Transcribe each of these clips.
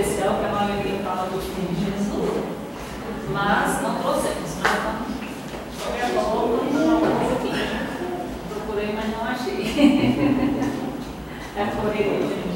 especial, que é uma alegria falar do Filho de Jesus, mas não trouxemos, né? Então, qualquer forma, um pouquinho. Procurei, mas não achei. É correria, gente.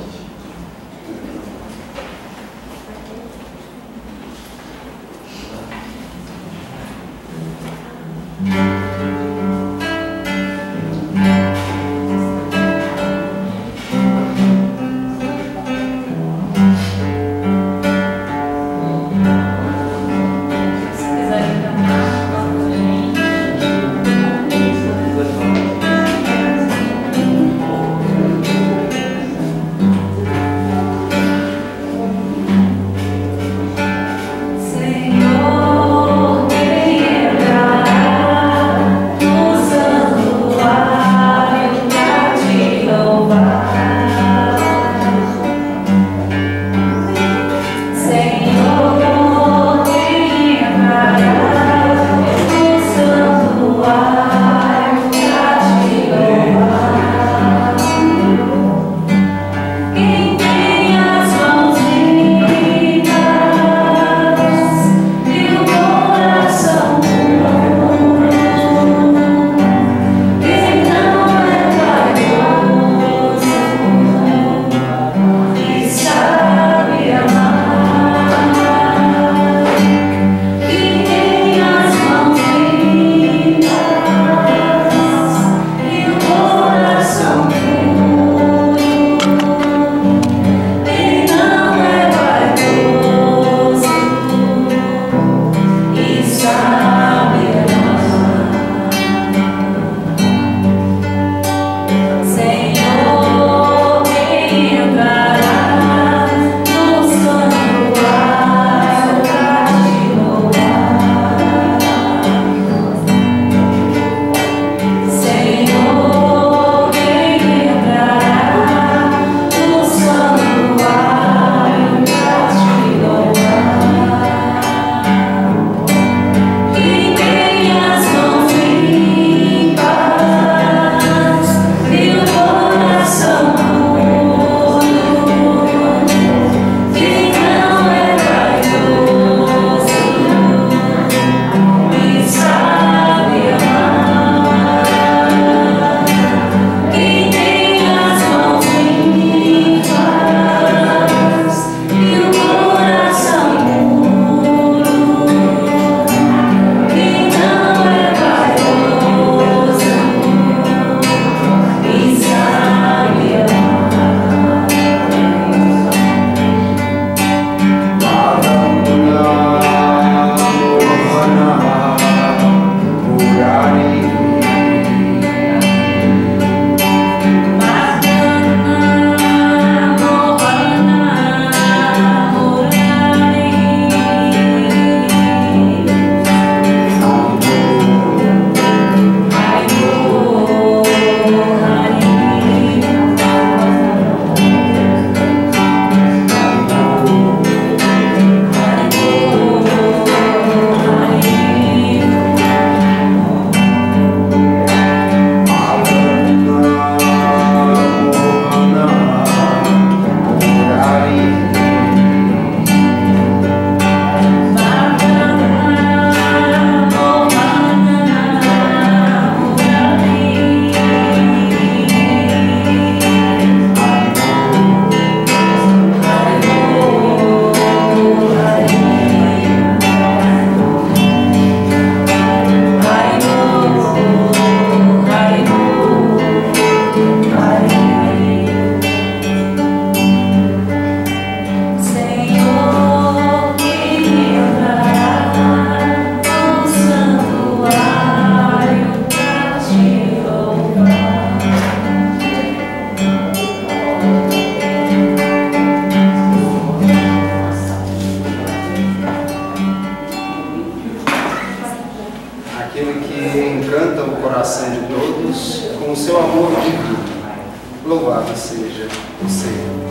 Louvado seja o Senhor.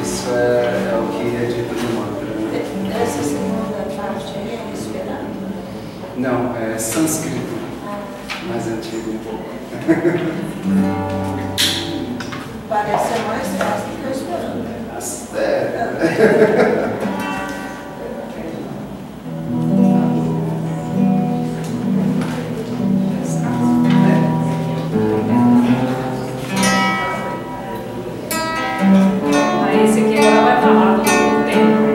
Isso é o que é dito no mantra. Né? Essa segunda parte aí é esperando? Não, é sânscrito. Mais antigo um pouco. Parece ser mais fácil do que eu esperando. Aí esse aqui agora vai falar do tempo.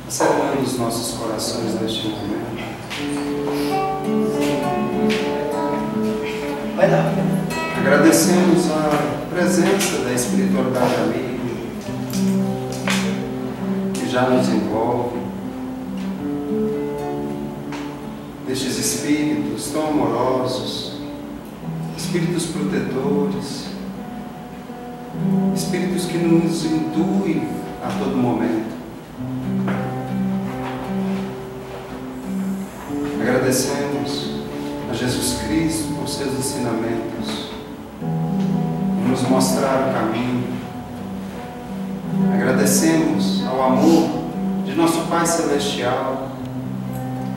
Acertando os nossos corações neste momento. Vai lá. Agradecemos a presença da espiritualidade amiga que já nos envolve, destes espíritos tão amorosos, espíritos protetores, espíritos que nos intuem a todo momento. Agradecemos a Jesus Cristo por seus ensinamentos, por nos mostrar o caminho. Agradecemos ao amor de nosso Pai Celestial,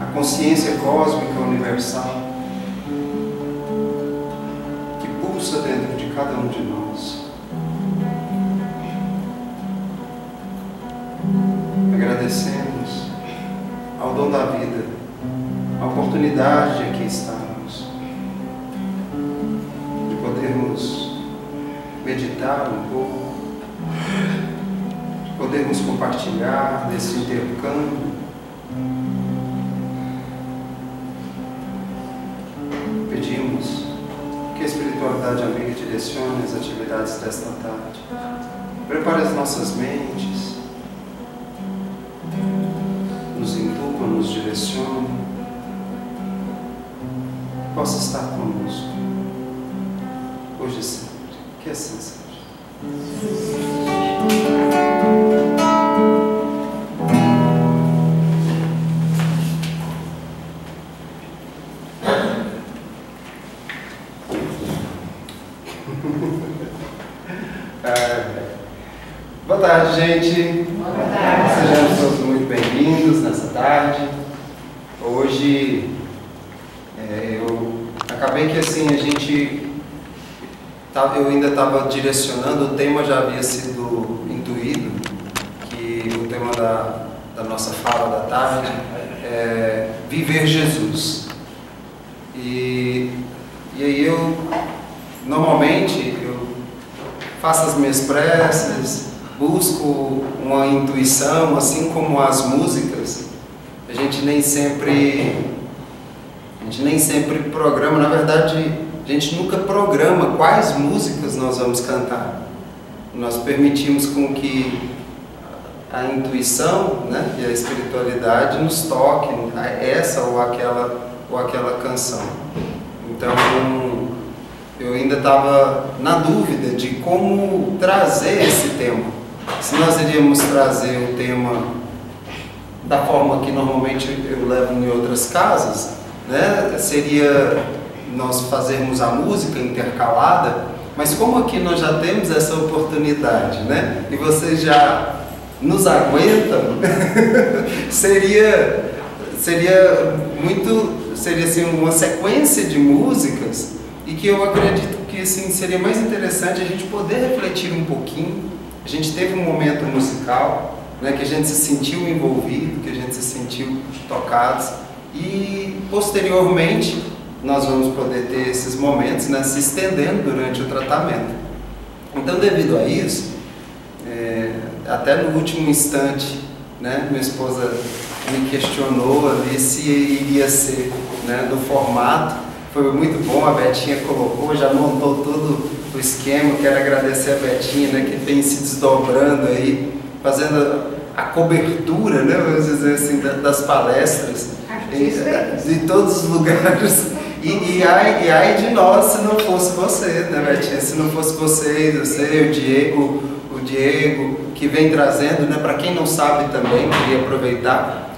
a consciência cósmica universal, que pulsa dentro de cada um de nós. Agradecemos ao dom da vida, a oportunidade de aqui estarmos, de podermos meditar um pouco, de podermos compartilhar desse intercâmbio, pedimos que a espiritualidade amiga direcione as atividades desta tarde. Prepare as nossas mentes, nos intuba, nos direcione, possa estar conosco, hoje e sempre, que assim seja. Boa tarde, gente. Boa tarde. Sejamos todos muito bem-vindos nessa tarde. Hoje, eu acabei que assim, eu ainda estava direcionando, o tema já havia sido intuído, que o tema da nossa fala da tarde é Viver Jesus. E aí normalmente, eu faço as minhas preces, busco uma intuição, assim como as músicas. A gente nem sempre programa, na verdade, a gente nunca programa quais músicas nós vamos cantar. Nós permitimos com que a intuição, né, e a espiritualidade nos toque essa ou aquela canção. Então, eu ainda estava na dúvida de como trazer esse tema. Se nós iríamos trazer o tema da forma que normalmente eu levo em outras casas, né? Seria nós fazermos a música intercalada, mas como aqui nós já temos essa oportunidade, né? E vocês já nos aguentam, seria assim, uma sequência de músicas, e que eu acredito que assim, seria mais interessante a gente poder refletir um pouquinho. A gente teve um momento musical, né, que a gente se sentiu envolvido, que a gente se sentiu tocados, e posteriormente nós vamos poder ter esses momentos, né, se estendendo durante o tratamento. Então, devido a isso, até no último instante, né, minha esposa me questionou ali se iria ser, né, do formato. Foi muito bom, a Betinha colocou, já montou todo o esquema. Quero agradecer a Betinha, né, que tem se desdobrando aí, fazendo a cobertura, né, vamos dizer assim, das palestras de todos os lugares. E ai de nós se não fosse você, né, Betinha? Se não fosse vocês, o Diego, que vem trazendo, né, para quem não sabe também, queria aproveitar,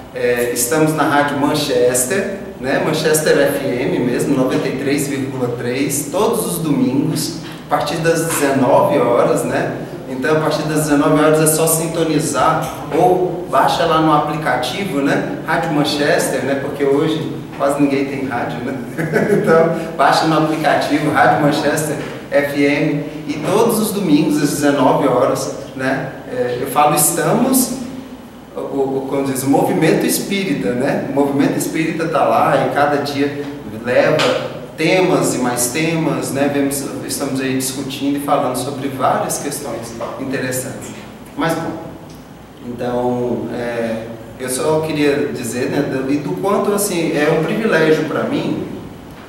estamos na Rádio Manchester, né, Manchester FM mesmo, 93,3, todos os domingos, a partir das 19 horas, né? Então, a partir das 19 horas é só sintonizar ou baixa lá no aplicativo, né? Rádio Manchester, né? Porque hoje quase ninguém tem rádio, né? Então, baixa no aplicativo Rádio Manchester FM, e todos os domingos às 19 horas, né? Eu falo estamos, como diz, o movimento espírita, né? O movimento espírita está lá e cada dia leva temas e mais temas, né? Estamos aí discutindo e falando sobre várias questões interessantes. Mas bom, então eu só queria dizer, né, do quanto assim é um privilégio para mim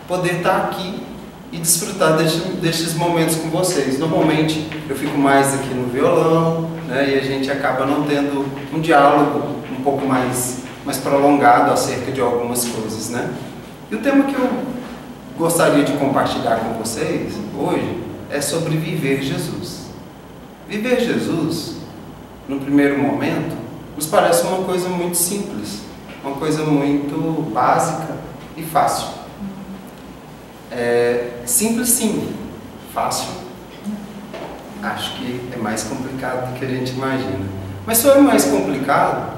poder estar aqui e desfrutar destes momentos com vocês. Normalmente eu fico mais aqui no violão, né, e a gente acaba não tendo um diálogo um pouco mais prolongado acerca de algumas coisas, né? E o tema que eu gostaria de compartilhar com vocês hoje é sobre viver Jesus. Viver Jesus, no primeiro momento, nos parece uma coisa muito simples, uma coisa muito básica e fácil. Simples sim, fácil, acho que é mais complicado do que a gente imagina. Mas só é mais complicado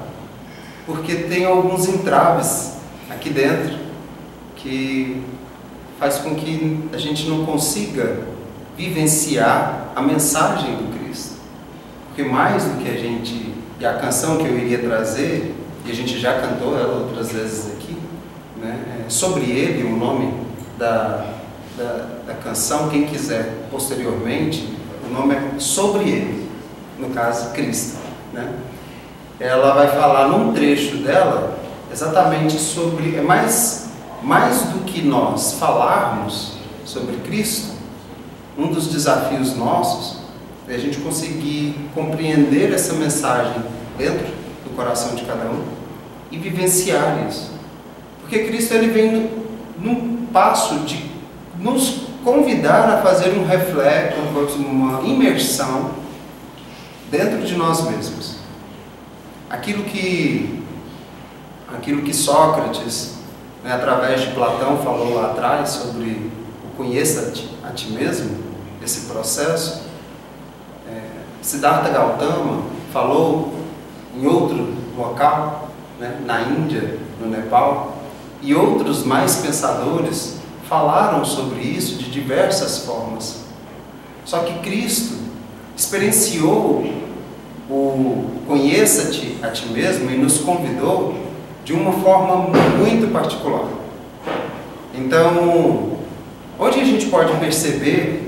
porque tem alguns entraves aqui dentro que faz com que a gente não consiga vivenciar a mensagem do Cristo. Porque mais do que e a canção que eu iria trazer, e a gente já cantou ela outras vezes aqui, né, sobre ele, o nome da canção, quem quiser posteriormente, o nome é Sobre Ele, no caso Cristo, né? Ela vai falar num trecho dela exatamente sobre, é mais mais do que nós falarmos sobre Cristo, um dos desafios nossos é a gente conseguir compreender essa mensagem dentro do coração de cada um e vivenciar isso. Porque Cristo ele vem num passo de nos convidar a fazer um reflexo, uma imersão dentro de nós mesmos. Aquilo que Sócrates, né, através de Platão, falou lá atrás sobre o conheça-te a ti mesmo, esse processo, Siddhartha Gautama falou em outro local, né, na Índia, no Nepal, e outros mais pensadores falaram sobre isso de diversas formas. Só que Cristo experienciou o conheça-te a ti mesmo e nos convidou de uma forma muito particular. Então, onde a gente pode perceber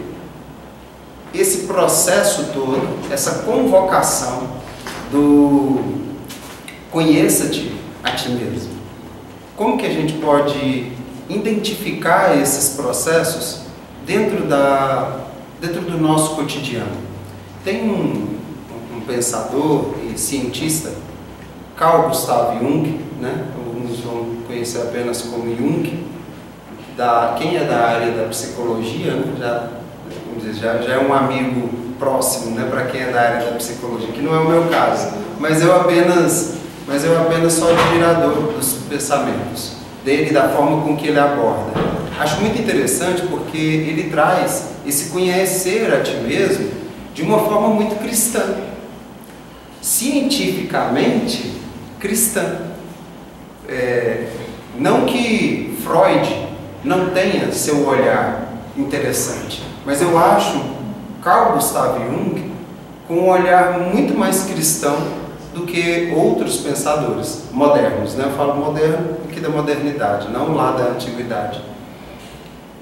esse processo todo, essa convocação do conheça-te a ti mesmo? Como que a gente pode identificar esses processos dentro do nosso cotidiano? Tem um pensador e cientista, Carl Gustav Jung, né? Alguns vão conhecer apenas como Jung, quem é da área da psicologia, né? já é um amigo próximo, né? Para quem é da área da psicologia, que não é o meu caso, mas eu apenas sou admirador dos pensamentos dele, da forma com que ele aborda. Acho muito interessante porque ele traz esse conhecer a ti mesmo de uma forma muito cristã, cientificamente cristã. Não que Freud não tenha seu olhar interessante, mas eu acho Carl Gustav Jung com um olhar muito mais cristão do que outros pensadores modernos, né? Eu falo moderno aqui da modernidade, não lá da antiguidade.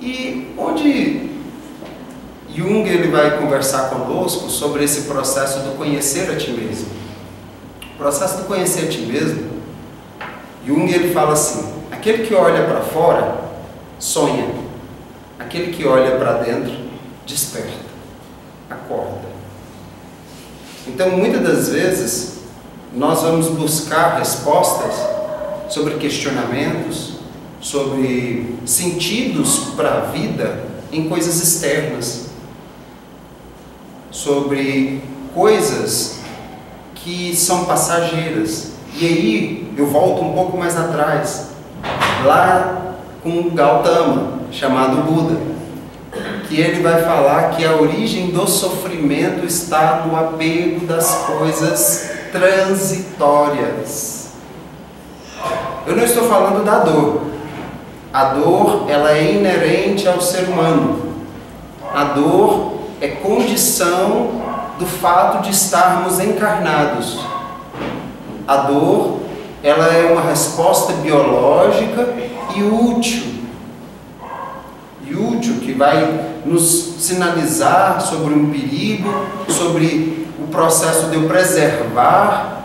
E onde Jung ele vai conversar conosco sobre esse processo do conhecer a ti mesmo. O processo do conhecer a ti mesmo, Jung ele fala assim: aquele que olha para fora sonha, aquele que olha para dentro desperta, acorda. Então, muitas das vezes nós vamos buscar respostas sobre questionamentos, sobre sentidos para a vida em coisas externas, sobre coisas que são passageiras. E aí eu volto um pouco mais atrás, lá com Gautama, chamado Buda, que ele vai falar que a origem do sofrimento está no apego das coisas transitórias. Eu não estou falando da dor. A dor, ela é inerente ao ser humano. A dor é condição do fato de estarmos encarnados. A dor, ela é uma resposta biológica e útil, que vai nos sinalizar sobre um perigo, sobre o processo de eu preservar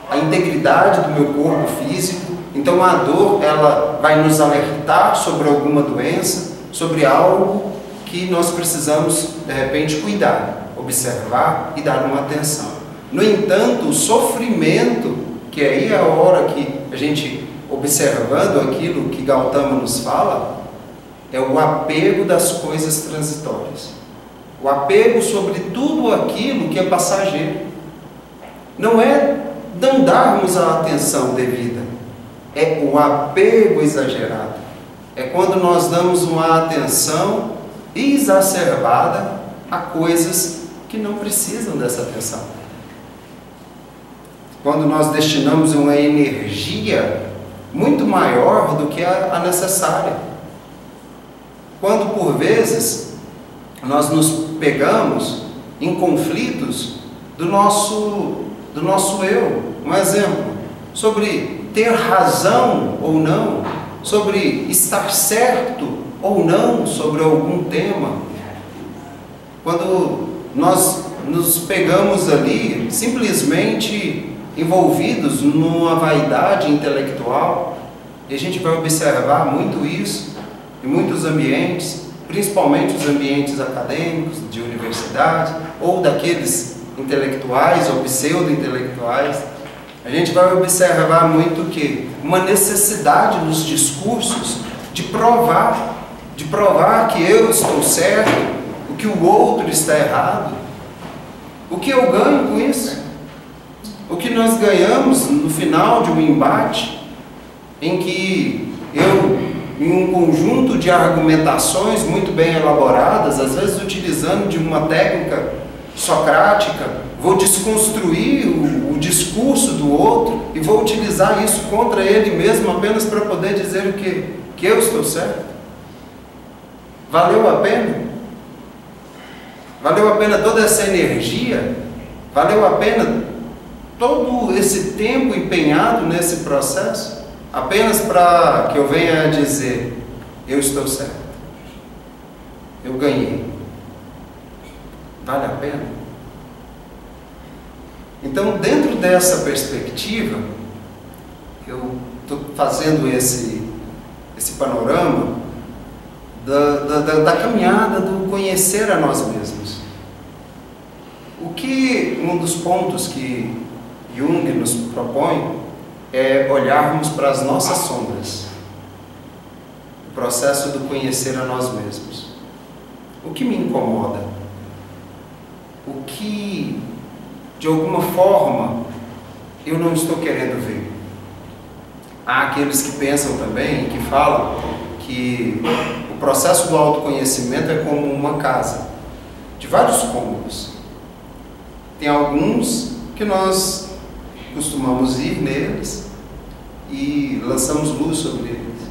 a integridade do meu corpo físico. Então a dor, ela vai nos alertar sobre alguma doença, sobre algo que nós precisamos de repente cuidar, observar e dar uma atenção. No entanto, o sofrimento, que aí é a hora que a gente, observando aquilo que Gautama nos fala, é o apego das coisas transitórias. O apego sobre tudo aquilo que é passageiro. Não é não darmos a atenção devida, é o apego exagerado. É quando nós damos uma atenção exacerbada a coisas que não precisam dessa atenção. Quando nós destinamos uma energia muito maior do que a necessária. Quando, por vezes, nós nos pegamos em conflitos do nosso eu. Um exemplo, sobre ter razão ou não, sobre estar certo ou não sobre algum tema. Quando nós nos pegamos ali simplesmente envolvidos numa vaidade intelectual, E a gente vai observar muito isso em muitos ambientes, principalmente os ambientes acadêmicos, de universidade, ou daqueles intelectuais ou pseudo-intelectuais. A gente vai observar muito que uma necessidade nos discursos de provar que eu estou certo, o que o outro está errado. O que eu ganho com isso? O que nós ganhamos no final de um embate em que eu, em um conjunto de argumentações muito bem elaboradas, às vezes utilizando de uma técnica socrática, vou desconstruir o discurso do outro e vou utilizar isso contra ele mesmo apenas para poder dizer o quê? Que eu estou certo? Valeu a pena? Valeu a pena toda essa energia? Valeu a pena todo esse tempo empenhado nesse processo? Apenas para que eu venha a dizer, eu estou certo, eu ganhei. Vale a pena? Então, dentro dessa perspectiva, eu estou fazendo esse panorama da caminhada do conhecer a nós mesmos. Um dos pontos que Jung nos propõe é olharmos para as nossas sombras. O processo do conhecer a nós mesmos. O que me incomoda? O que, de alguma forma, eu não estou querendo ver? Há aqueles que pensam também, que falam que o processo do autoconhecimento é como uma casa, de vários cômodos. Tem alguns que nós costumamos ir neles e lançamos luz sobre eles.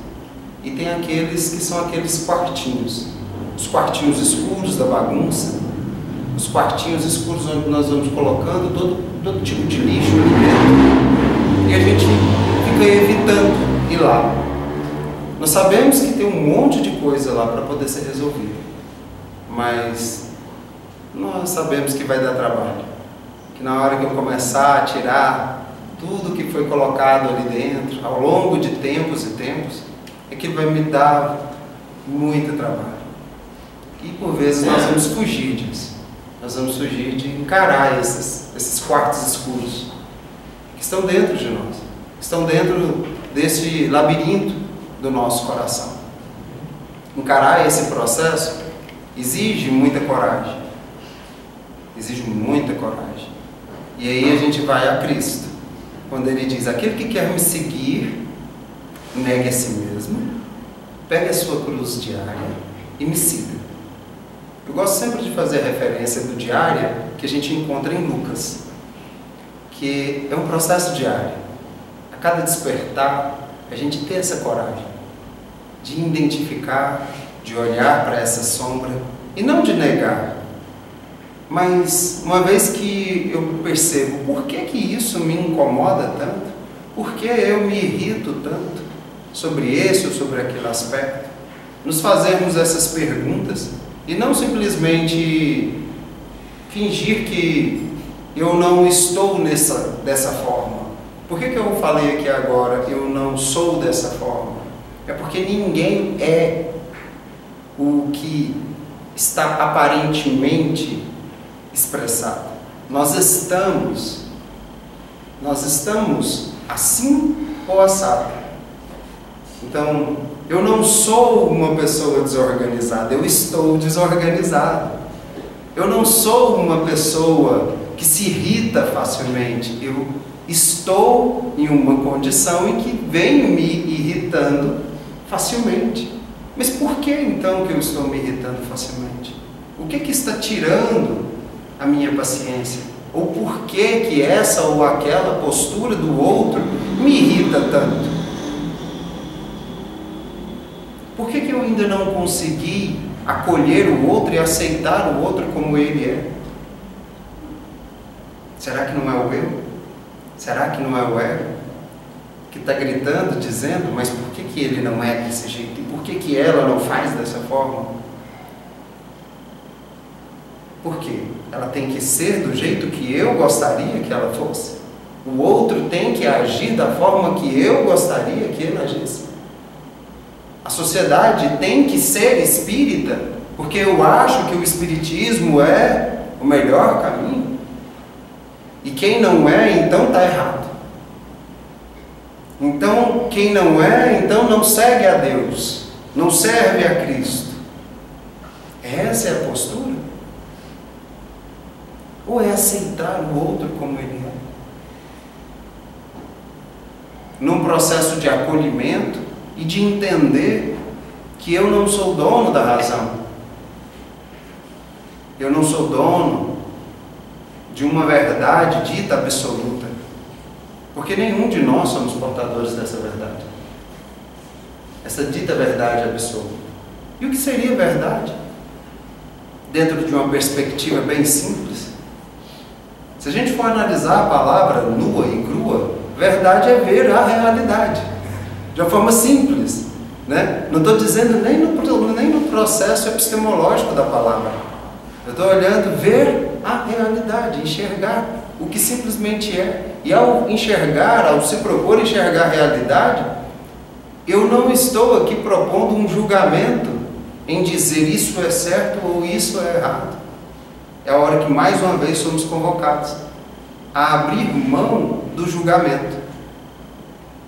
E tem aqueles que são aqueles quartinhos, os quartinhos escuros da bagunça, os quartinhos escuros onde nós vamos colocando todo tipo de lixo ali dentro. E a gente fica evitando ir lá. Nós sabemos que tem um monte de coisa lá para poder ser resolvida, mas nós sabemos que vai dar trabalho. Que na hora que eu começar a tirar tudo que foi colocado ali dentro, ao longo de tempos e tempos, aquilo vai me dar muito trabalho. E por vezes nós vamos fugir disso. Nós vamos fugir de encarar esses quartos escuros que estão dentro de nós, que estão dentro desse labirinto do nosso coração. Encarar esse processo exige muita coragem. Exige muita coragem. E aí a gente vai a Cristo, quando Ele diz, aquele que quer me seguir, negue a si mesmo, pegue a sua cruz diária e me siga. Eu gosto sempre de fazer a referência do diária que a gente encontra em Lucas, que é um processo diário. A cada despertar, a gente ter essa coragem de identificar, de olhar para essa sombra e não de negar. Mas uma vez que eu percebo por que isso me incomoda tanto, por que eu me irrito tanto sobre esse ou sobre aquele aspecto, nos fazermos essas perguntas e não simplesmente fingir que eu não estou dessa forma. Por que eu falei aqui agora eu não sou dessa forma? É porque ninguém é o que está aparentemente expressado. Nós estamos assim ou assado. Então, eu não sou uma pessoa desorganizada, eu estou desorganizado. Eu não sou uma pessoa que se irrita facilmente, eu estou em uma condição em que venho me irritando facilmente. Mas por que então que eu estou me irritando facilmente? O que está tirando a minha paciência? Ou por que essa ou aquela postura do outro me irrita tanto? Por que eu ainda não consegui acolher o outro e aceitar o outro como ele é? Será que não é o eu? Será que não é o ego que está gritando, dizendo, mas por que ele não é desse jeito? E por que ela não faz dessa forma? Por quê? Ela tem que ser do jeito que eu gostaria que ela fosse? O outro tem que agir da forma que eu gostaria que ele agisse? A sociedade tem que ser espírita, porque eu acho que o espiritismo é o melhor caminho. E quem não é, então está errado. Então, quem não é, então não segue a Deus, não serve a Cristo. Essa é a postura? Ou é aceitar o outro como ele é? Num processo de acolhimento e de entender que eu não sou dono da razão. Eu não sou dono de uma verdade dita absoluta. Porque nenhum de nós somos portadores dessa verdade. Essa dita verdade absoluta. E o que seria verdade? Dentro de uma perspectiva bem simples. Se a gente for analisar a palavra nua e crua, verdade é ver a realidade. De uma forma simples. Né? Não estou dizendo nem no processo epistemológico da palavra. Eu estou olhando, ver a realidade, enxergar o que simplesmente é. E ao enxergar, ao se propor enxergar a realidade, eu não estou aqui propondo um julgamento em dizer isso é certo ou isso é errado. É a hora que mais uma vez somos convocados a abrir mão do julgamento,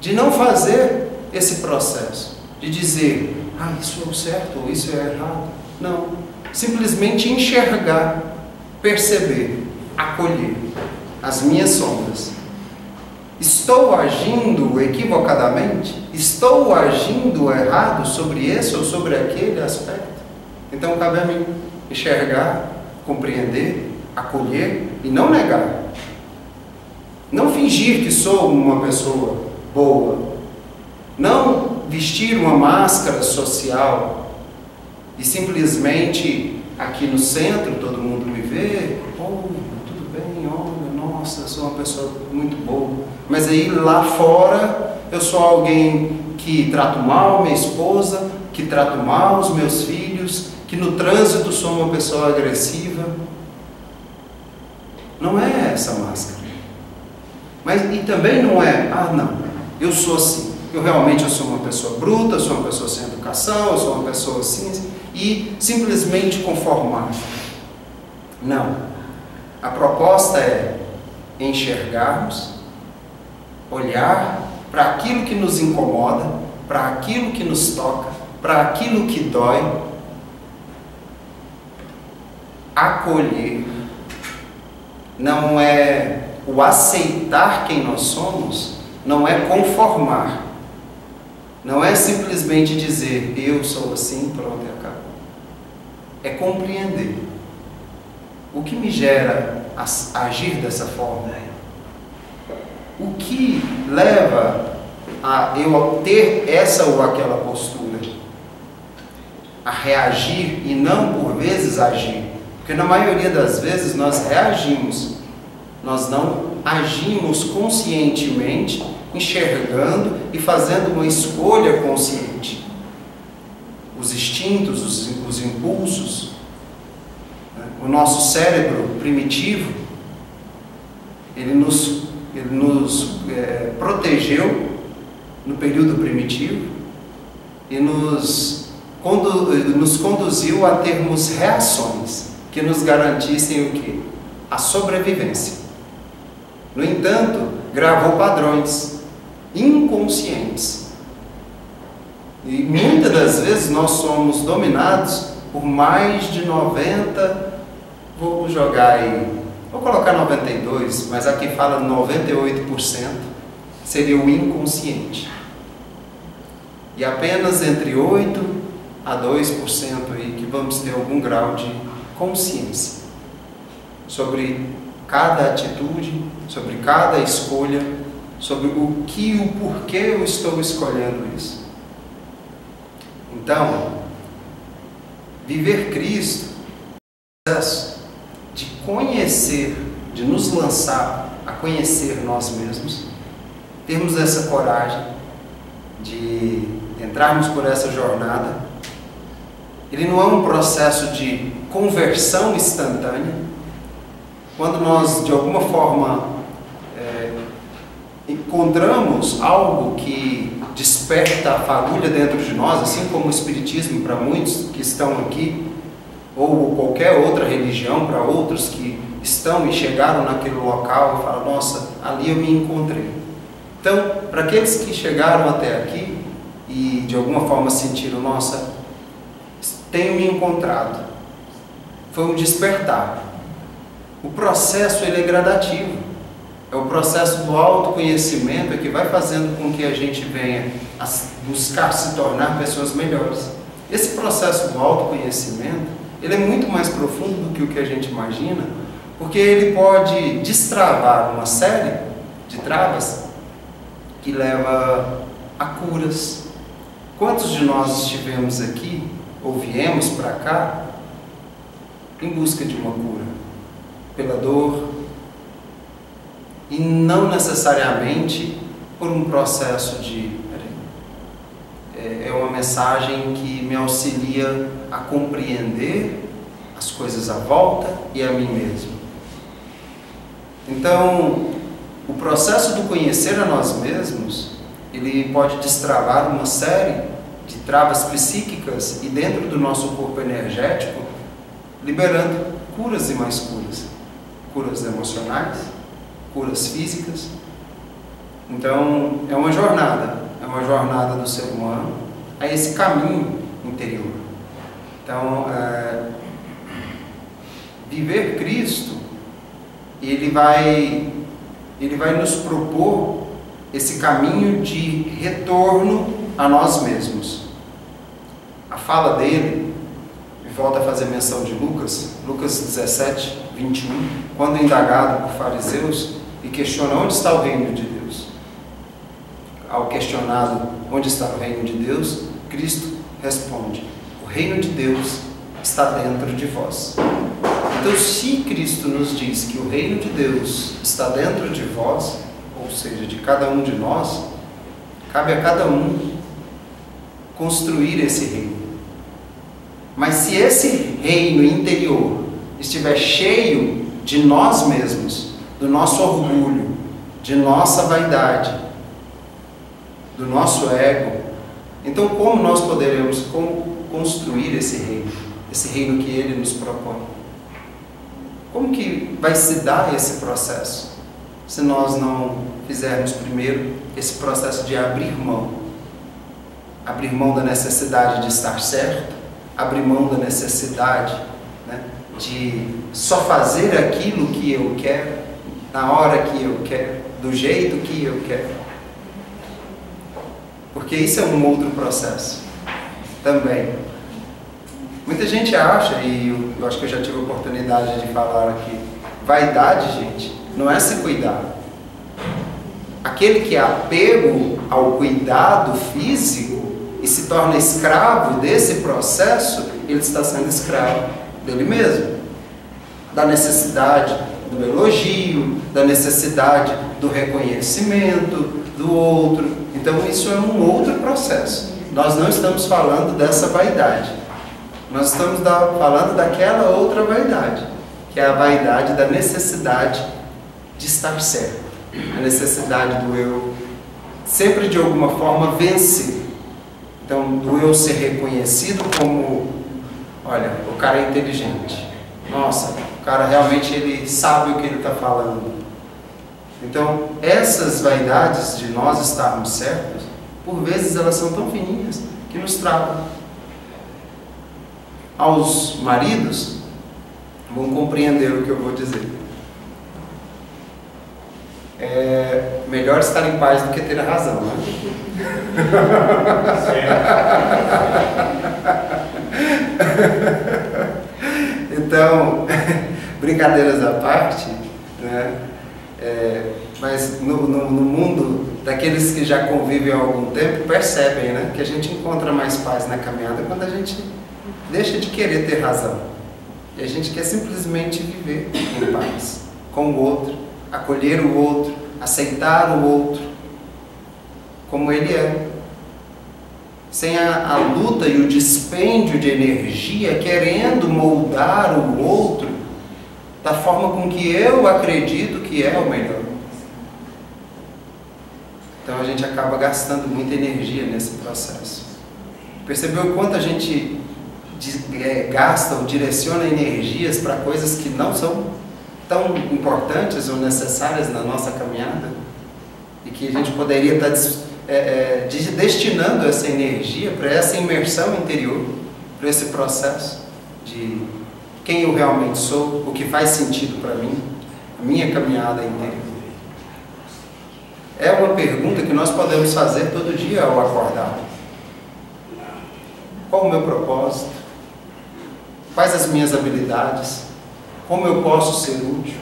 de não fazer esse processo, de dizer, isso é o certo ou isso é errado. Não, simplesmente enxergar, perceber, acolher as minhas sombras. Estou agindo equivocadamente? Estou agindo errado sobre esse ou sobre aquele aspecto? Então cabe a mim enxergar, compreender, acolher e não negar. Não fingir que sou uma pessoa boa. Não vestir uma máscara social e simplesmente aqui no centro todo mundo me vê, tudo bem, olha, nossa, eu sou uma pessoa muito boa. Mas aí lá fora eu sou alguém que trato mal minha esposa, que trato mal os meus filhos, que no trânsito sou uma pessoa agressiva. Não é essa máscara. Mas e também não é, não, eu sou assim. Eu sou uma pessoa bruta, eu sou uma pessoa sem educação, eu sou uma pessoa assim, e simplesmente conformar. Não. A proposta é enxergarmos, olhar para aquilo que nos incomoda, para aquilo que nos toca, para aquilo que dói, acolher. Não é o aceitar quem nós somos, não é conformar. Não é simplesmente dizer, eu sou assim, pronto, e acabou. É compreender. O que me gera a agir dessa forma? O que leva a eu ter essa ou aquela postura? A reagir e não, por vezes, agir. Porque na maioria das vezes nós reagimos. Nós não agimos conscientemente, enxergando e fazendo uma escolha consciente. Os instintos, os impulsos, né? O nosso cérebro primitivo, ele nos protegeu no período primitivo e nos conduziu a termos reações que nos garantissem o quê? A sobrevivência. No entanto, gravou padrões inconscientes. E muitas das vezes nós somos dominados por mais de 90, vou jogar aí, vou colocar 92, mas aqui fala 98%, seria o inconsciente. E apenas entre 8 a 2% aí que vamos ter algum grau de consciência sobre cada atitude, sobre cada escolha, sobre o porquê eu estou escolhendo isso. Então, viver Cristo é o processo de conhecer, de nos lançar a conhecer nós mesmos, termos essa coragem de entrarmos por essa jornada. Ele não é um processo de conversão instantânea. Quando nós, de alguma forma, encontramos algo que desperta a fagulha dentro de nós, assim como o Espiritismo para muitos que estão aqui, ou qualquer outra religião para outros que estão e chegaram naquele local e falam, nossa, ali eu me encontrei. Então, para aqueles que chegaram até aqui e de alguma forma sentiram, nossa, tenho me encontrado, foi um despertar. O processo ele é gradativo, é o processo do autoconhecimento que vai fazendo com que a gente venha a buscar se tornar pessoas melhores. Esse processo do autoconhecimento ele é muito mais profundo do que o que a gente imagina, porque ele pode destravar uma série de travas que leva a curas. Quantos de nós estivemos aqui, ou viemos para cá, em busca de uma cura? Pela dor, e não necessariamente por um processo de... É uma mensagem que me auxilia a compreender as coisas à volta e a mim mesmo. Então, o processo do conhecer a nós mesmos, ele pode destravar uma série de travas psíquicas e dentro do nosso corpo energético, liberando curas e mais curas. Curas emocionais, curas físicas. Então, é uma jornada do ser humano a esse caminho interior. Então, viver Cristo, ele vai nos propor esse caminho de retorno a nós mesmos. A fala dele, volta a fazer menção de Lucas 17, 21, quando indagado por fariseus e questiona onde está o reino de Deus. Ao questionado onde está o reino de Deus, Cristo responde: o reino de Deus está dentro de vós. Então, se Cristo nos diz que o reino de Deus está dentro de vós, ou seja, de cada um de nós, cabe a cada um construir esse reino. Mas se esse reino interior estiver cheio de nós mesmos, do nosso orgulho, de nossa vaidade, do nosso ego, então como nós poderemos construir esse reino que Ele nos propõe? Como que vai se dar esse processo, se nós não fizermos primeiro esse processo de abrir mão da necessidade de estar certo, abrir mão da necessidade, né, de só fazer aquilo que eu quero, na hora que eu quero, do jeito que eu quero? Porque isso é um outro processo também. Muita gente acha, e eu acho que eu já tive a oportunidade de falar aqui, vaidade, gente, não é se cuidar. Aquele que é apego ao cuidado físico e se torna escravo desse processo, ele está sendo escravo dele mesmo, da necessidade do elogio, da necessidade do reconhecimento do outro. Então isso é um outro processo. Nós não estamos falando dessa vaidade, nós estamos falando daquela outra vaidade, que é a vaidade da necessidade de estar certo, a necessidade do eu sempre de alguma forma vencer. Então, do eu ser reconhecido como, olha, o cara é inteligente, nossa, o cara realmente ele sabe o que ele está falando. Então, essas vaidades de nós estarmos certos, por vezes elas são tão fininhas que nos travam. Aos maridos, vão compreender o que eu vou dizer. É melhor estar em paz do que ter a razão, né? Então, brincadeiras à parte, né? Mas no mundo daqueles que já convivem há algum tempo, percebem, né, que a gente encontra mais paz na caminhada quando a gente deixa de querer ter razão. E a gente quer simplesmente viver em paz com o outro, acolher o outro, aceitar o outro como ele é. Sem a luta e o dispêndio de energia querendo moldar o outro da forma com que eu acredito que é o melhor. a gente acaba gastando muita energia nesse processo. Percebeu o quanto a gente gasta ou direciona energias para coisas que não são tão importantes ou necessárias na nossa caminhada? E que a gente poderia estar destinando essa energia para essa imersão interior, para esse processo de quem eu realmente sou, o que faz sentido para mim, a minha caminhada interior. É uma pergunta que nós podemos fazer todo dia ao acordar. Qual o meu propósito? Quais as minhas habilidades? Como eu posso ser útil?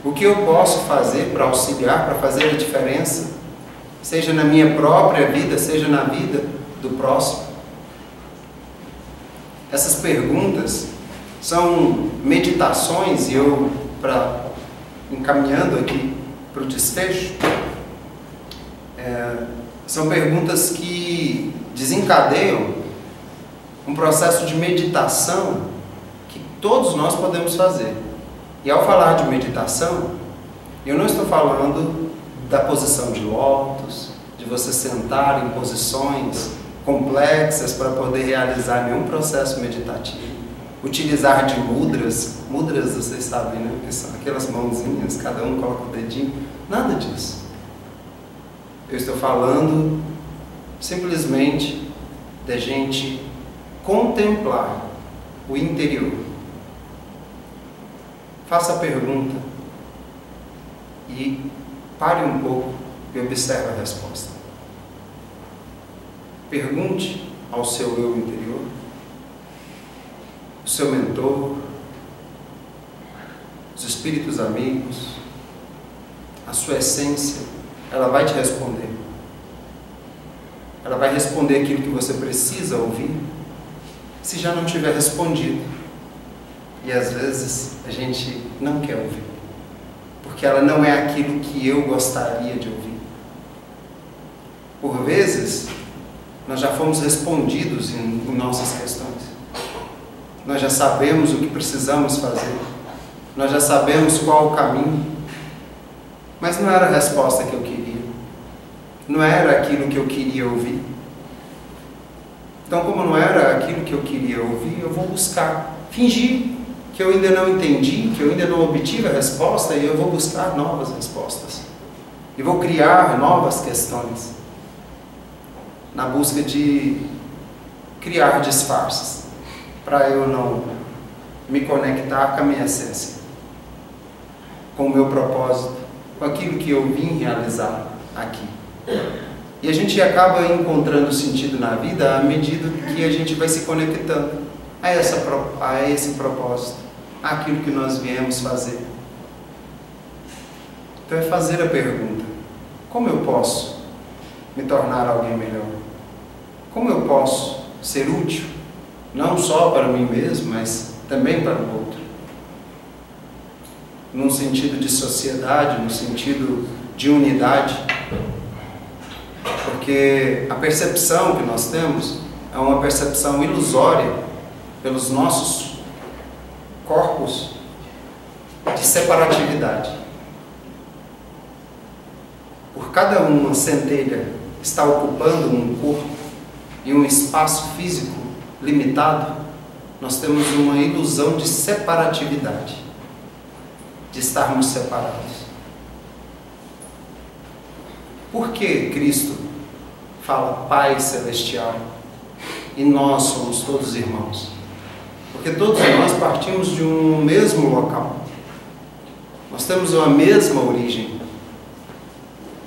O que eu posso fazer para auxiliar, para fazer a diferença? Seja na minha própria vida, seja na vida do próximo. Essas perguntas são meditações, e eu, encaminhando aqui para o desfecho, são perguntas que desencadeiam um processo de meditação que todos nós podemos fazer. E ao falar de meditação, eu não estou falando da posição de lótus, de você sentar em posições complexas para poder realizar nenhum processo meditativo. Utilizar de mudras, vocês sabem, né? Que são aquelas mãozinhas, cada um coloca o dedinho, nada disso. Eu estou falando simplesmente da gente contemplar o interior. Faça a pergunta e pare um pouco e observe a resposta. Pergunte ao seu eu interior, o seu mentor, os espíritos amigos, a sua essência, ela vai te responder. Ela vai responder aquilo que você precisa ouvir, se já não tiver respondido. E às vezes a gente não quer ouvir, porque ela não é aquilo que eu gostaria de ouvir. Por vezes, nós já fomos respondidos em nossas questões. Nós já sabemos o que precisamos fazer. Nós já sabemos qual o caminho. Mas não era a resposta que eu queria. Não era aquilo que eu queria ouvir. Então, como não era aquilo que eu queria ouvir, eu vou buscar. Fingir que eu ainda não entendi, que eu ainda não obtive a resposta, e eu vou buscar novas respostas. E vou criar novas questões. Na busca de criar disfarces, para eu não me conectar com a minha essência, com o meu propósito, com aquilo que eu vim realizar aqui. E a gente acaba encontrando sentido na vida à medida que a gente vai se conectando a esse propósito, àquilo que nós viemos fazer. Então é fazer a pergunta: como eu posso me tornar alguém melhor? Como eu posso ser útil, não só para mim mesmo, mas também para o outro? Num sentido de sociedade, no sentido de unidade. Porque a percepção que nós temos é uma percepção ilusória pelos nossos corpos de separatividade. Por cada uma centelha está ocupando um corpo e um espaço físico limitado, nós temos uma ilusão de separatividade, de estarmos separados. Por que Cristo fala Pai Celestial e nós somos todos irmãos? Porque todos nós partimos de um mesmo local. Nós temos uma mesma origem.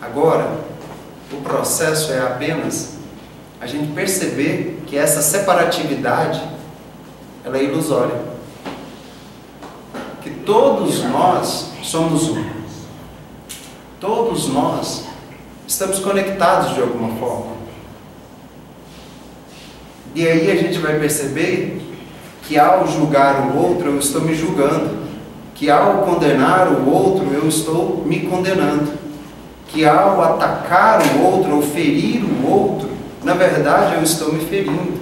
Agora, o processo é apenas a gente perceber que essa separatividade, ela é ilusória. Que todos nós somos um. Todos nós estamos conectados de alguma forma. E aí a gente vai perceber que ao julgar o outro, eu estou me julgando. Que ao condenar o outro, eu estou me condenando. Que ao atacar o outro, ou ferir o outro, na verdade eu estou me ferindo.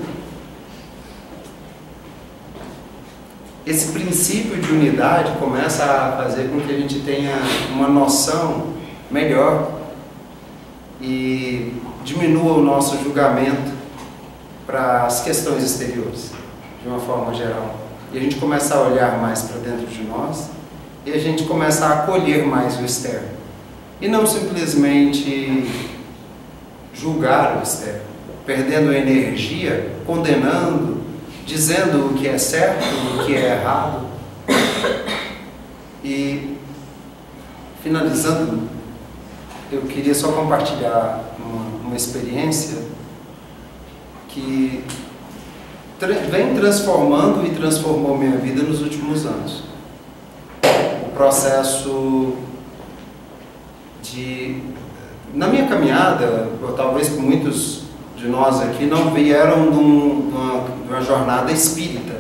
Esse princípio de unidade começa a fazer com que a gente tenha uma noção melhor e diminua o nosso julgamento para as questões exteriores, de uma forma geral. E a gente começa a olhar mais para dentro de nós e a gente começa a acolher mais o externo. E não simplesmente julgar o externo, perdendo energia, condenando, dizendo o que é certo, o que é errado. E, finalizando, eu queria só compartilhar uma experiência que vem transformando e transformou minha vida nos últimos anos. O processo na minha caminhada, ou talvez muitos de nós aqui não vieram de uma jornada espírita,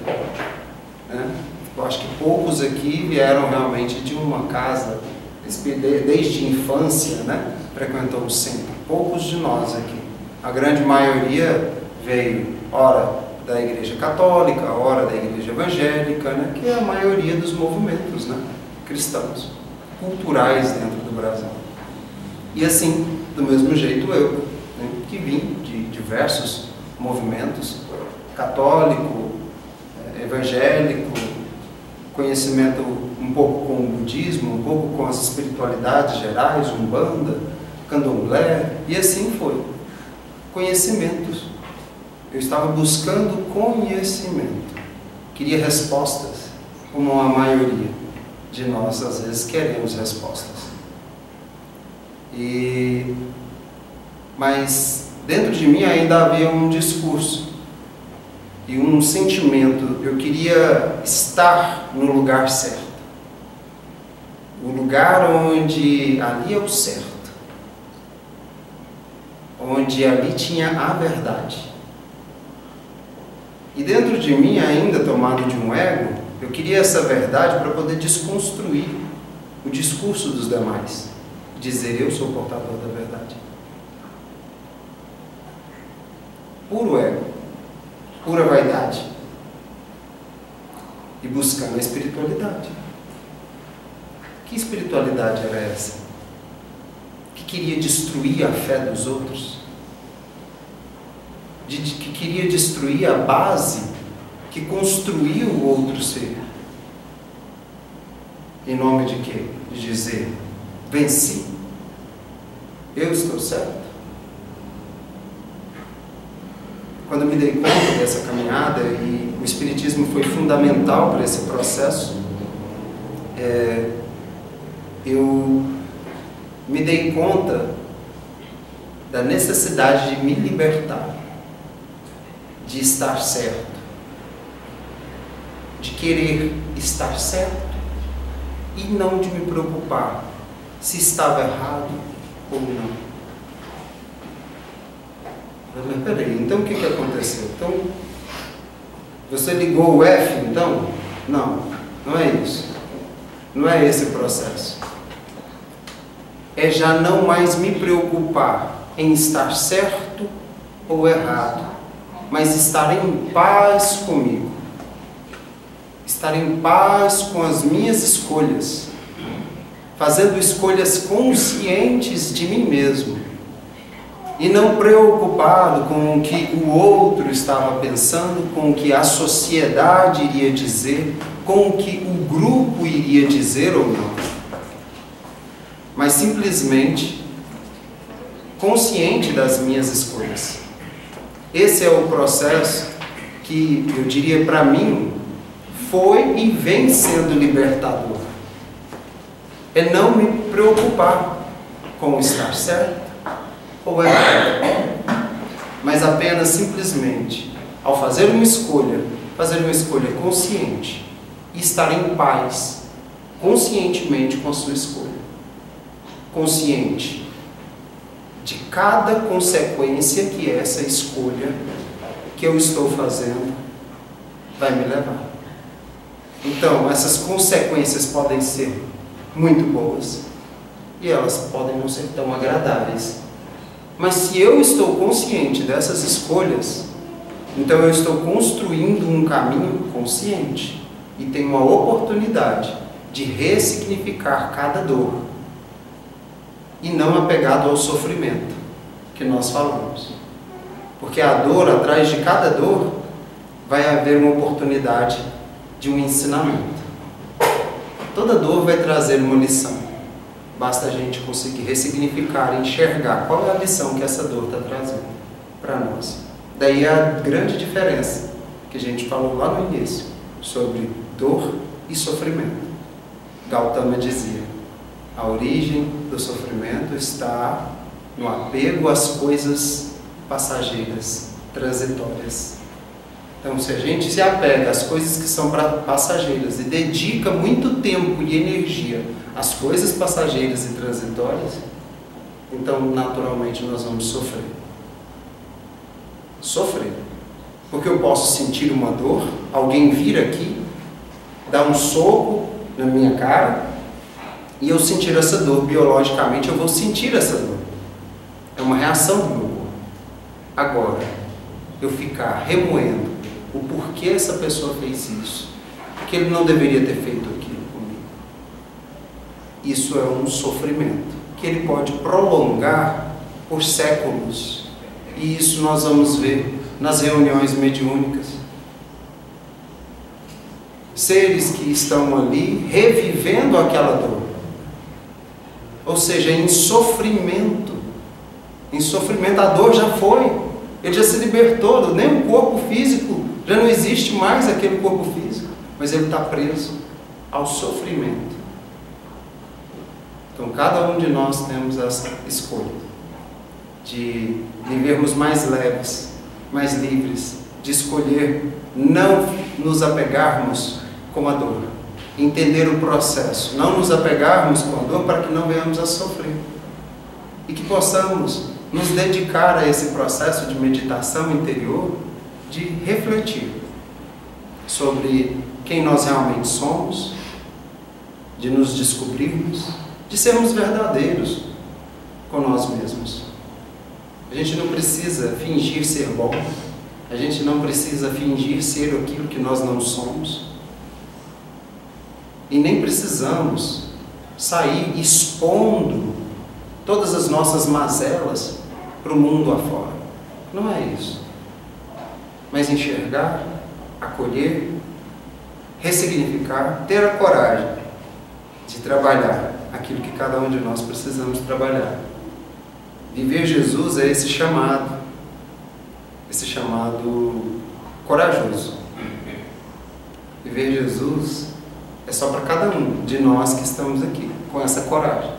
né? Eu acho que poucos aqui vieram realmente de uma casa desde a infância, né? Frequentou o centro. Poucos de nós aqui. A grande maioria veio, ora da Igreja Católica, ora da Igreja Evangélica, né? Que é a maioria dos movimentos, né? Cristãos, culturais dentro do Brasil. E assim, do mesmo jeito eu, né? Que vim de diversos movimentos, católico, evangélico, conhecimento um pouco com o budismo, um pouco com as espiritualidades gerais, Umbanda, Candomblé, e assim foi. Conhecimentos. Eu estava buscando conhecimento. Queria respostas, como a maioria de nós às vezes queremos respostas. Mas dentro de mim ainda havia um discurso e um sentimento. Eu queria estar no lugar certo. O lugar onde ali é o certo. Onde ali tinha a verdade. E dentro de mim ainda, tomado de um ego, eu queria essa verdade para poder desconstruir o discurso dos demais. Dizer, eu sou o portador da verdade. Puro ego. Pura vaidade. E buscando a espiritualidade. Que espiritualidade era essa? Que queria destruir a fé dos outros? Que queria destruir a base que construiu o outro ser. Em nome de quê? De dizer, venci. Eu estou certo. Quando eu me dei conta dessa caminhada, e o Espiritismo foi fundamental para esse processo, eu me dei conta da necessidade de me libertar, de estar certo, de querer estar certo e não de me preocupar se estava errado ou não. Mas peraí, então o que aconteceu? Então, você ligou o F, então? Não, não é isso. Não é esse processo. É já não mais me preocupar em estar certo ou errado, mas estar em paz comigo. Estar em paz com as minhas escolhas, fazendo escolhas conscientes de mim mesmo. E não preocupado com o que o outro estava pensando, com o que a sociedade iria dizer, com o que o grupo iria dizer ou não. Mas simplesmente consciente das minhas escolhas. Esse é o processo que, eu diria para mim, foi e vem sendo libertador. É não me preocupar com estar certo ou errado, mas apenas simplesmente, ao fazer uma escolha consciente e estar em paz, conscientemente com a sua escolha, consciente de cada consequência que essa escolha que eu estou fazendo vai me levar. Então, essas consequências podem ser muito boas e elas podem não ser tão agradáveis. Mas se eu estou consciente dessas escolhas, então eu estou construindo um caminho consciente e tenho uma oportunidade de ressignificar cada dor e não apegado ao sofrimento, que nós falamos. Porque a dor, atrás de cada dor, vai haver uma oportunidade de um ensinamento. Toda dor vai trazer uma lição. Basta a gente conseguir ressignificar, enxergar qual é a lição que essa dor está trazendo para nós. Daí a grande diferença que a gente falou lá no início, sobre dor e sofrimento. Gautama dizia, a origem do sofrimento está no apego às coisas passageiras, transitórias. Então, se a gente se apega às coisas que são passageiras e dedica muito tempo e energia às coisas passageiras e transitórias, então, naturalmente, nós vamos sofrer. Sofrer. Porque eu posso sentir uma dor, alguém vir aqui, dar um soco na minha cara, e eu sentir essa dor. Biologicamente, eu vou sentir essa dor. É uma reação do meu corpo. Agora, eu ficar remoendo o porquê essa pessoa fez isso, que ele não deveria ter feito aquilo comigo. Isso é um sofrimento que ele pode prolongar por séculos. E isso nós vamos ver nas reuniões mediúnicas. Seres que estão ali revivendo aquela dor. Ou seja, em sofrimento. Em sofrimento, a dor já foi. Ele já se libertou, nem o corpo físico, já não existe mais aquele corpo físico. Mas ele está preso ao sofrimento. Então, cada um de nós temos essa escolha de vivermos mais leves, mais livres, de escolher não nos apegarmos com a dor, entender o processo, não nos apegarmos com a dor para que não venhamos a sofrer e que possamos nos dedicar a esse processo de meditação interior, de refletir sobre quem nós realmente somos, de nos descobrirmos, de sermos verdadeiros com nós mesmos. A gente não precisa fingir ser bom, a gente não precisa fingir ser aquilo que nós não somos, e nem precisamos sair expondo todas as nossas mazelas para o mundo afora. Não é isso. Mas enxergar, acolher, ressignificar, ter a coragem de trabalhar aquilo que cada um de nós precisamos trabalhar. Viver Jesus é esse chamado corajoso. Viver Jesus é só para cada um de nós que estamos aqui, com essa coragem,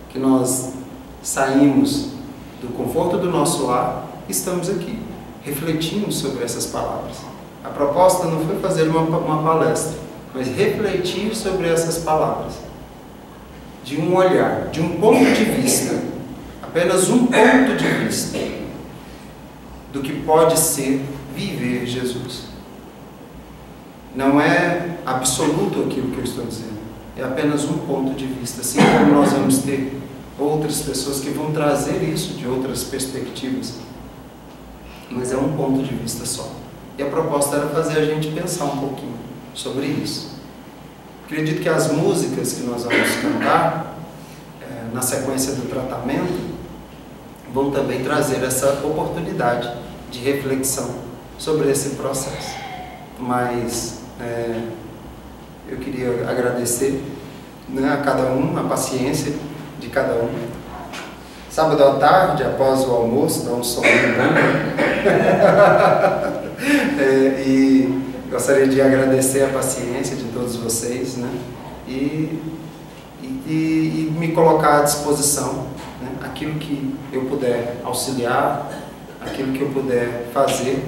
que nós saímos do conforto do nosso lar e estamos aqui, refletindo sobre essas palavras. A proposta não foi fazer uma palestra, mas refletir sobre essas palavras, de um olhar, de um ponto de vista, apenas um ponto de vista do que pode ser viver Jesus. Não é absoluto aquilo que eu estou dizendo, é apenas um ponto de vista, assim como nós vamos ter outras pessoas que vão trazer isso de outras perspectivas, mas é um ponto de vista só. E a proposta era fazer a gente pensar um pouquinho sobre isso. Acredito que as músicas que nós vamos cantar na sequência do tratamento vão também trazer essa oportunidade de reflexão sobre esse processo. Mas eu queria agradecer, né, a cada um, a paciência de cada um. Sábado à tarde, após o almoço, dá um soninho bom. E gostaria de agradecer a paciência de todos vocês, né? E me colocar à disposição, né? Aquilo que eu puder auxiliar, aquilo que eu puder fazer,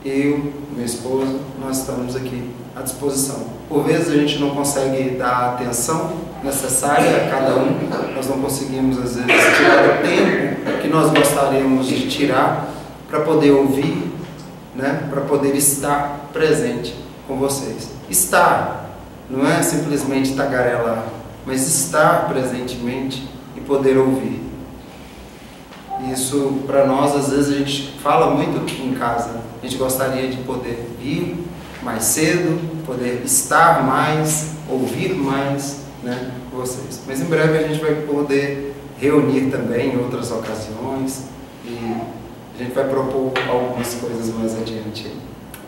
eu, minha esposa, nós estamos aqui à disposição. Por vezes a gente não consegue dar a atenção necessária a cada um, nós não conseguimos às vezes tirar o tempo que nós gostaríamos de tirar para poder ouvir, né? Para poder estar presente com vocês. Estar não é simplesmente tagarelar, mas estar presentemente e poder ouvir. Isso para nós, às vezes a gente fala muito em casa, a gente gostaria de poder ir mais cedo, poder estar mais, ouvir mais, né, com vocês. Mas em breve a gente vai poder reunir também em outras ocasiões, e a gente vai propor algumas coisas mais adiante aí.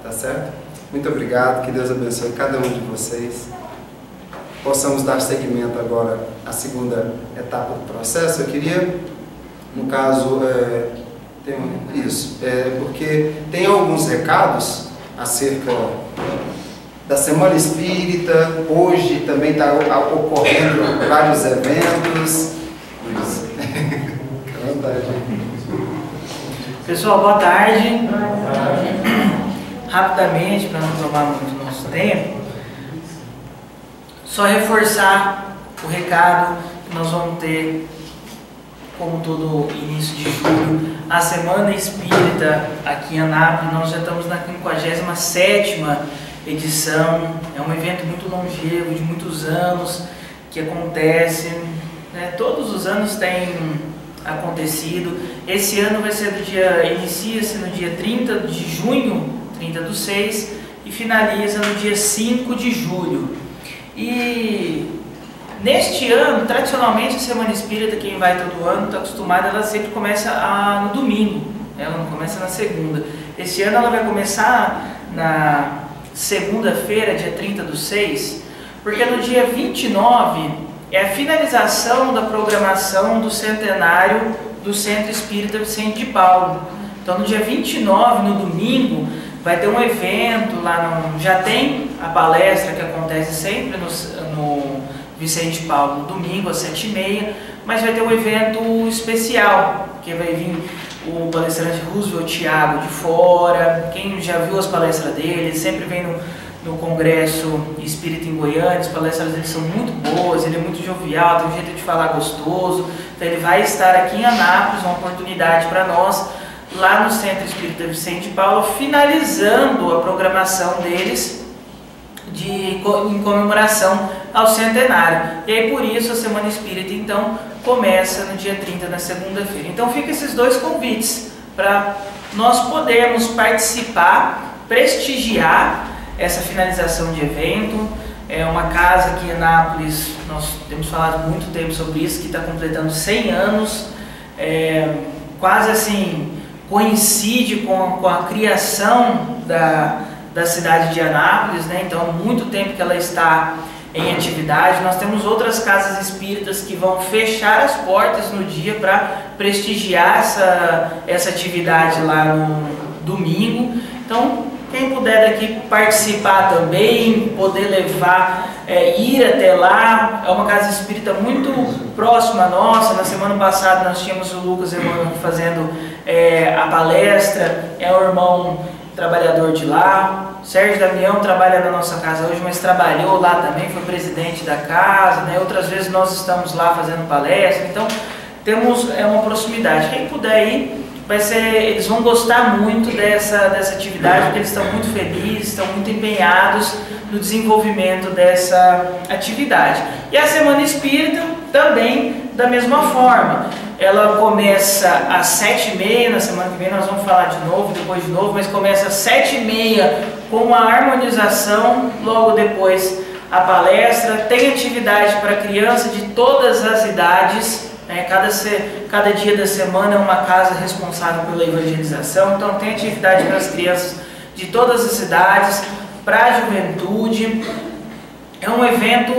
Tá certo? Muito obrigado, que Deus abençoe cada um de vocês. Possamos dar seguimento agora à segunda etapa do processo. Eu queria, no caso, porque tem alguns recados acerca da Semana Espírita. Hoje também está ocorrendo vários eventos. Pessoal, boa tarde. Rapidamente, para não tomar muito nosso tempo, só reforçar o recado que nós vamos ter, como todo início de julho, a Semana Espírita aqui em Anápolis. Nós já estamos na 57ª edição. É um evento muito longevo, de muitos anos, que acontece, né? Todos os anos tem acontecido. Esse ano vai ser inicia-se no dia 30 de junho, 30/6, e finaliza no dia 5 de julho. E neste ano, tradicionalmente, a Semana Espírita, quem vai todo ano está acostumada, ela sempre começa no domingo, ela não começa na segunda. Esse ano ela vai começar na segunda-feira, dia 30/6, porque no dia 29 é a finalização da programação do centenário do Centro Espírita Vicente de Paulo. Então no dia 29, no domingo, vai ter um evento lá já tem a palestra que acontece sempre no Vicente Paulo, no domingo às 7h30, mas vai ter um evento especial, que vai vir o palestrante Roosevelt Thiago de fora. Quem já viu as palestras dele, ele sempre vem no Congresso Espírita em Goiânia. As palestras dele são muito boas, ele é muito jovial, tem um jeito de falar gostoso. Então ele vai estar aqui em Anápolis, uma oportunidade para nós, lá no Centro Espírita Vicente de Paulo, finalizando a programação deles em comemoração ao centenário. E aí por isso a Semana Espírita então começa no dia 30, na segunda-feira. Então fica esses dois convites para nós podermos participar, prestigiar essa finalização de evento. É uma casa aqui em Anápolis, nós temos falado muito tempo sobre isso, que está completando 100 anos, quase assim coincide com a criação da cidade de Anápolis, né? Então muito tempo que ela está em atividade. Nós temos outras casas espíritas que vão fechar as portas no dia para prestigiar essa atividade lá no domingo. Então quem puder daqui participar também, poder levar, ir até lá. É uma casa espírita muito próxima a nossa. Na semana passada nós tínhamos o Lucas Emmanuel fazendo a palestra, é um irmão trabalhador de lá. Sérgio Damião trabalha na nossa casa hoje, mas trabalhou lá também, foi presidente da casa, né? Outras vezes nós estamos lá fazendo palestra. Então temos uma proximidade. Quem puder ir, eles vão gostar muito dessa atividade, porque eles estão muito felizes, estão muito empenhados no desenvolvimento dessa atividade. E a Semana Espírita também da mesma forma. Ela começa às 7h30, na semana que vem nós vamos falar de novo, depois de novo, mas começa às 7h30 com a harmonização, logo depois a palestra. Tem atividade para criança de todas as idades. Cada dia da semana é uma casa responsável pela evangelização, então tem atividade para as crianças de todas as idades, para a juventude. É um evento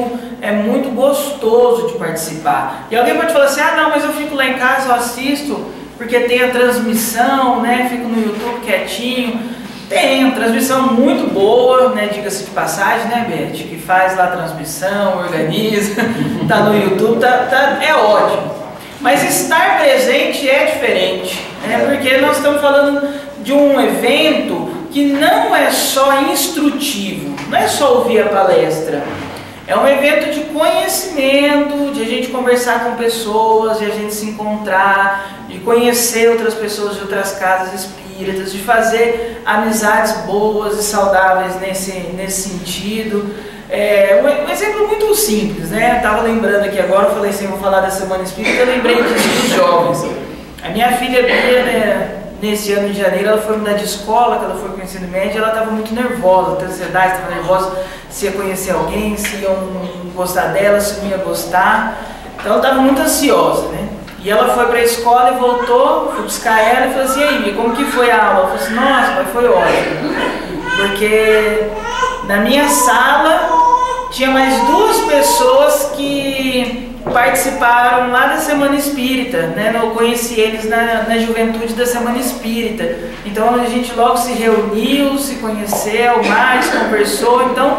muito gostoso de participar. E alguém pode falar assim: ah não, mas eu fico lá em casa, eu assisto, porque tem a transmissão, né? Fico no YouTube quietinho. Tem a transmissão muito boa, né? Diga-se de passagem, né, Beth? Que faz lá a transmissão, organiza, tá no YouTube, é ótimo. Mas estar presente é diferente, né? Porque nós estamos falando de um evento que não é só instrutivo, não é só ouvir a palestra. É um evento de conhecimento, de a gente conversar com pessoas, de a gente se encontrar, de conhecer outras pessoas de outras casas espíritas, de fazer amizades boas e saudáveis nesse sentido. Um exemplo muito simples, né? Eu estava lembrando aqui agora, eu falei assim, vou falar da Semana Espírita, eu lembrei disso dos jovens. A minha filha Bia, né, nesse ano de janeiro, ela foi mudar de escola, que ela foi com o ensino médio, ela estava muito nervosa, tinha ansiedade, estava nervosa se ia conhecer alguém, se iam gostar dela, se não ia gostar. Então ela estava muito ansiosa, né? E ela foi para a escola e voltou, fui buscar ela e falei assim, e aí, Mi, como que foi a aula? Ela falou assim, nossa, pai, foi ótimo. Porque na minha sala tinha mais 2 pessoas que participaram lá da Semana Espírita, né? Eu conheci eles na juventude da Semana Espírita. Então a gente logo se reuniu, se conheceu mais, conversou. Então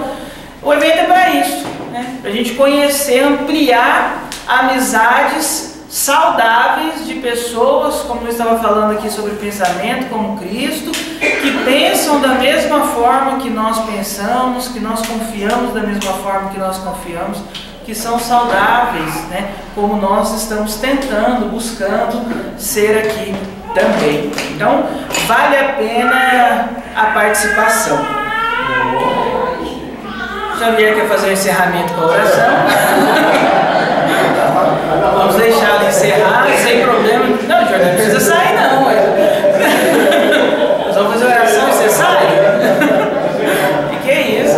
o evento é para isso, né? Para a gente conhecer, ampliar amizades saudáveis de pessoas, como eu estava falando aqui sobre o pensamento como Cristo, que pensam da mesma forma que nós pensamos, que nós confiamos da mesma forma que nós confiamos, que são saudáveis, né? Como nós estamos tentando, buscando ser aqui também. Então, vale a pena a participação. Javier quer fazer o encerramento com a oração. Vamos deixar ela encerrar, sem problema. Não, Jordan, não precisa sair não. Nós vamos fazer oração e você sai? Que é isso?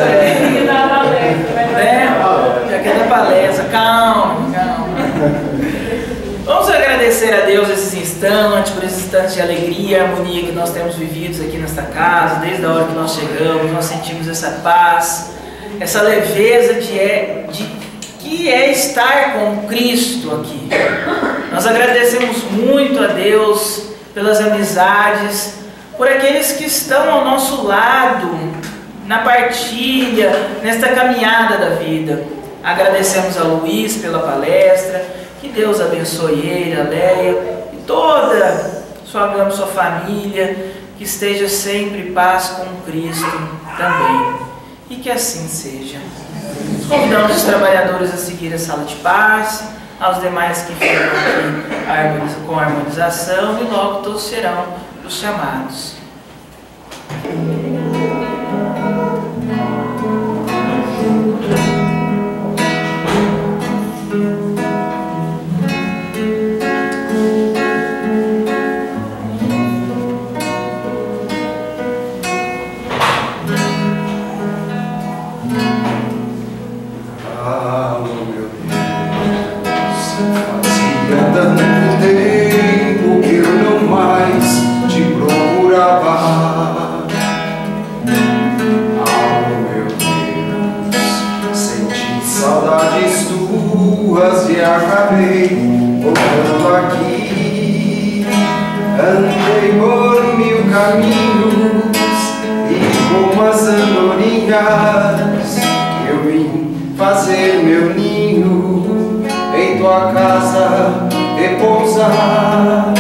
Já quer dar palestra. Calma. Vamos agradecer a Deus esses instantes, por esses instantes de alegria e harmonia que nós temos vividos aqui nesta casa. Desde a hora que nós chegamos, nós sentimos essa paz, essa leveza que é estar com Cristo aqui. Nós agradecemos muito a Deus pelas amizades, por aqueles que estão ao nosso lado, na partilha, nesta caminhada da vida. Agradecemos a Luiz pela palestra, que Deus abençoe ele, a Leia e toda sua família, que esteja sempre em paz com Cristo também. E que assim seja. Convidamos os trabalhadores a seguir a sala de paz, aos demais que ficam aqui com a harmonização, e logo todos serão os chamados. E acabei voltando aqui. Andei por 1000 caminhos e como as andorinhas eu vim fazer meu ninho em tua casa repousar.